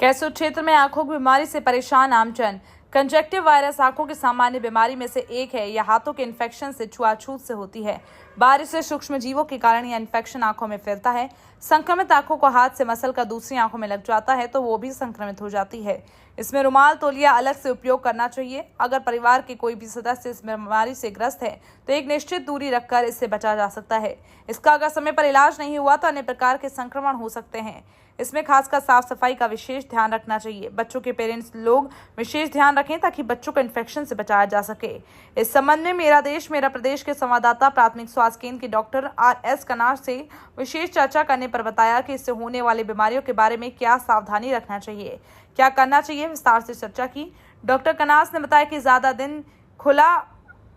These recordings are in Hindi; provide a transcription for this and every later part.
कैसर क्षेत्र में आंखों की बीमारी से परेशान आमजन। कंजक्टिव वायरस आंखों की सामान्य बीमारी में से एक है। यह हाथों के इन्फेक्शन से छुआछूत से होती है। बारिश से सूक्ष्म जीवों के कारण यह इन्फेक्शन आंखों में फैलता है। संक्रमित आंखों को हाथ से मसलकर दूसरी आंखों में लग जाता है तो वो भी संक्रमित हो जाती है। इसमें रुमाल तौलिया अलग से उपयोग करना चाहिए। अगर परिवार के कोई भी सदस्य इस बीमारी से ग्रस्त है तो एक निश्चित दूरी रखकर इससे बचा जा सकता है। इसका अगर समय पर इलाज नहीं हुआ तो अन्य प्रकार के संक्रमण हो सकते हैं। इसमें खासकर साफ सफाई का विशेष ध्यान रखना चाहिए। बच्चों के पेरेंट्स लोग विशेष ध्यान रखें ताकि बच्चों को इन्फेक्शन से बचाया जा सके। इस संबंध में मेरा देश मेरा प्रदेश के संवाददाता प्राथमिक स्वास्थ्य केंद्र के डॉक्टर RS कनास से विशेष चर्चा करने पर बताया कि इससे होने वाली बीमारियों के बारे में क्या सावधानी रखना चाहिए, क्या करना चाहिए। विस्तार से चर्चा की। डॉक्टर कनास ने बताया कि ज्यादा दिन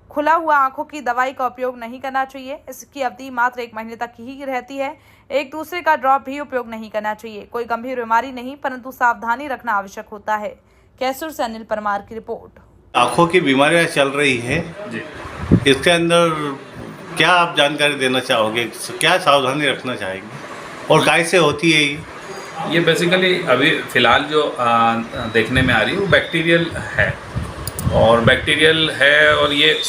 खुला हुआ आंखों की दवाई का उपयोग नहीं करना चाहिए। इसकी अवधि मात्र 1 महीने तक ही रहती है। एक दूसरे का ड्रॉप भी उपयोग नहीं करना चाहिए। कोई गंभीर बीमारी नहीं, परंतु सावधानी रखना आवश्यक होता है। कैसर से अनिल परमार की रिपोर्ट। आंखों की बीमारियां चल रही है जी, इसके अंदर क्या आप जानकारी देना चाहोगे, क्या सावधानी रखना चाहेंगे और कैसे होती है ये बेसिकली अभी फ़िलहाल जो देखने में आ रही है वो बैक्टीरियल है और ये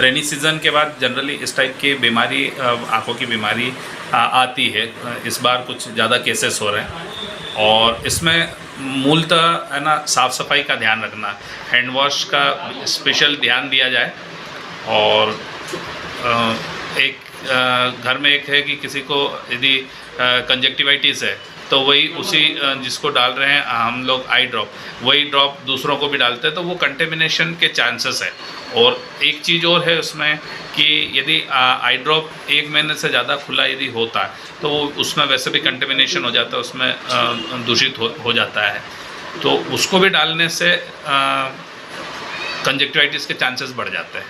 रेनी सीज़न के बाद जनरली इस टाइप की बीमारी आँखों की बीमारी आती है। इस बार कुछ ज़्यादा केसेस हो रहे हैं और इसमें मूलतः है ना साफ़ सफाई का ध्यान रखना, हैंड वॉश का स्पेशल ध्यान दिया जाए। और एक घर में एक है कि किसी को यदि कंजक्टिवाइटिस है तो वही उसी जिसको डाल रहे हैं हम लोग आई ड्रॉप, वही ड्रॉप दूसरों को भी डालते हैं तो वो कंटेमिनेशन के चांसेस है। और एक चीज़ और है उसमें कि यदि आई ड्रॉप 1 महीने से ज़्यादा खुला यदि होता है तो वो उसमें वैसे भी कंटेमिनेशन हो जाता है, उसमें दूषित हो जाता है, तो उसको भी डालने से कंजक्टिवाइटिस के चांसेस बढ़ जाते हैं।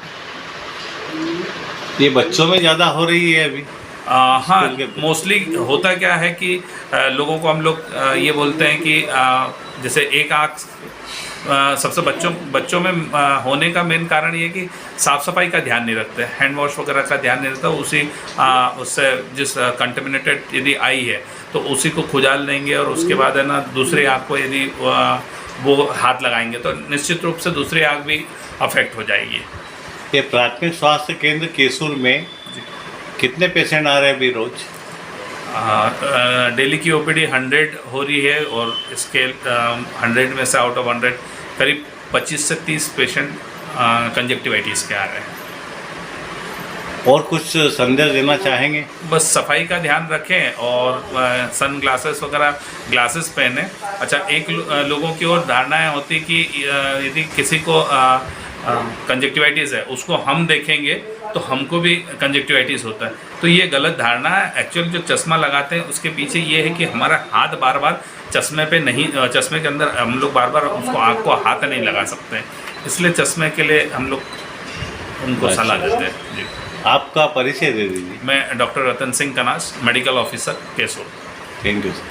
ये बच्चों में ज़्यादा हो रही है अभी? हाँ, मोस्टली होता क्या है कि लोगों को हम लोग ये बोलते हैं कि जैसे एक आँख सबसे बच्चों में होने का मेन कारण ये कि साफ़ सफाई का ध्यान नहीं रखते, हैंड वॉश वगैरह का ध्यान नहीं रखता। उससे जिस कंटेमिनेटेड यदि आई है तो उसी को खुजाल देंगे और उसके बाद है ना दूसरी आँख को यदि वो हाथ लगाएंगे तो निश्चित रूप से दूसरी आँख भी अफेक्ट हो जाएगी। ये प्राथमिक स्वास्थ्य केंद्र कैसर में कितने पेशेंट आ रहे हैं अभी रोज? डेली की OPD 100 हो रही है और इसके 100 में से आउट ऑफ 100 करीब 25 से 30 पेशेंट कंजक्टिवाइटिस के आ रहे हैं। और कुछ संदेश देना चाहेंगे? बस सफाई का ध्यान रखें और सन ग्लासेस वगैरह ग्लासेस पहने। अच्छा, एक लोगों की और धारणाएं होती कि यदि किसी को कंजक्टिवाइटिस है उसको हम देखेंगे तो हमको भी कंजक्टिवाइटिस होता है, तो ये गलत धारणा है। एक्चुअल जो चश्मा लगाते हैं उसके पीछे ये है कि हमारा हाथ बार बार चश्मे पे नहीं, चश्मे के अंदर हम लोग बार बार उसको आँख को हाथ नहीं लगा सकते, इसलिए चश्मे के लिए हम लोग उनको सलाह देते हैं। जी, आपका परिचय दे दीजिए। मैं doctor Ratan Singh Kanas, medical officer कैसर। Thank you sir.